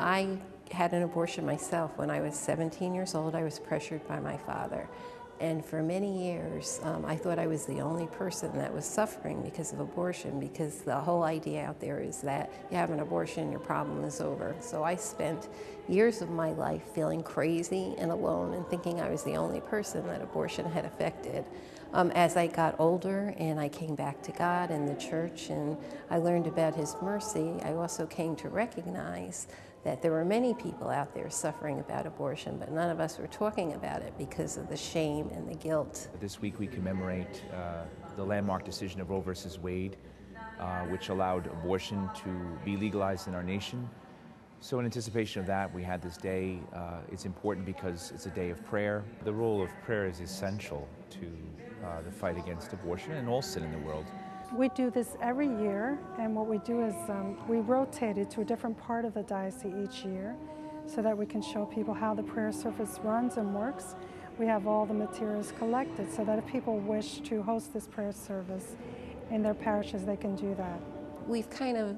I had an abortion myself when I was 17 years old. I was pressured by my father. And for many years, I thought I was the only person that was suffering because of abortion, because the whole idea out there is that you have an abortion, your problem is over. So I spent years of my life feeling crazy and alone and thinking I was the only person that abortion had affected. As I got older and I came back to God and the church and I learned about His mercy, I also came to recognize that there were many people out there suffering about abortion, but none of us were talking about it because of the shame and the guilt. This week we commemorate the landmark decision of Roe versus Wade, which allowed abortion to be legalized in our nation. So in anticipation of that, we had this day. It's important because it's a day of prayer. The role of prayer is essential to the fight against abortion and all sin in the world. We do this every year, and what we do is we rotate it to a different part of the diocese each year so that we can show people how the prayer service runs and works. We have all the materials collected so that if people wish to host this prayer service in their parishes, they can do that. We've kind of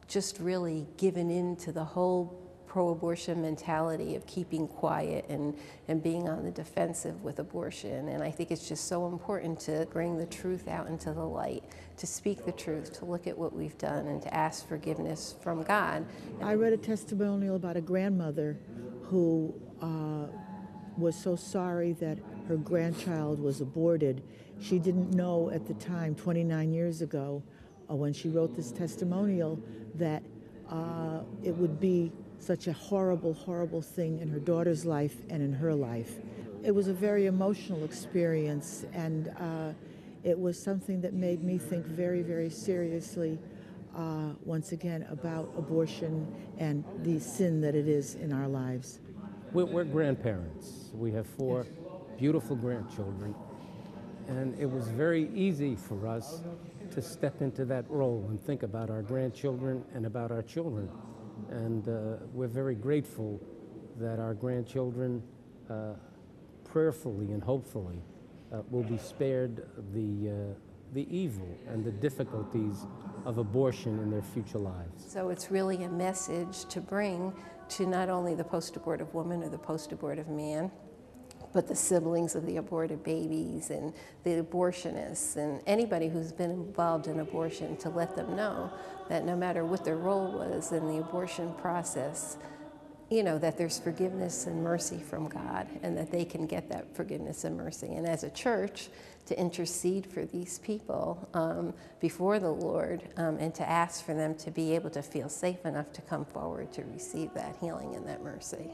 just really given in to the whole pro-abortion mentality of keeping quiet and being on the defensive with abortion. And I think it's just so important to bring the truth out into the light, to speak the truth, to look at what we've done and to ask forgiveness from God. I read a testimonial about a grandmother who was so sorry that her grandchild was aborted. She didn't know at the time, 29 years ago, when she wrote this testimonial, that it would be such a horrible, horrible thing in her daughter's life and in her life. It was a very emotional experience, and it was something that made me think very, very seriously once again about abortion and the sin that it is in our lives. We're grandparents. We have 4 beautiful grandchildren, and it was very easy for us to step into that role and think about our grandchildren and about our children. And we're very grateful that our grandchildren prayerfully and hopefully will be spared the evil and the difficulties of abortion in their future lives. So it's really a message to bring to not only the post-abortive woman or the post-abortive man, but the siblings of the aborted babies and the abortionists and anybody who's been involved in abortion, to let them know that no matter what their role was in the abortion process, you know, that there's forgiveness and mercy from God and that they can get that forgiveness and mercy. And as a church, to intercede for these people before the Lord and to ask for them to be able to feel safe enough to come forward to receive that healing and that mercy.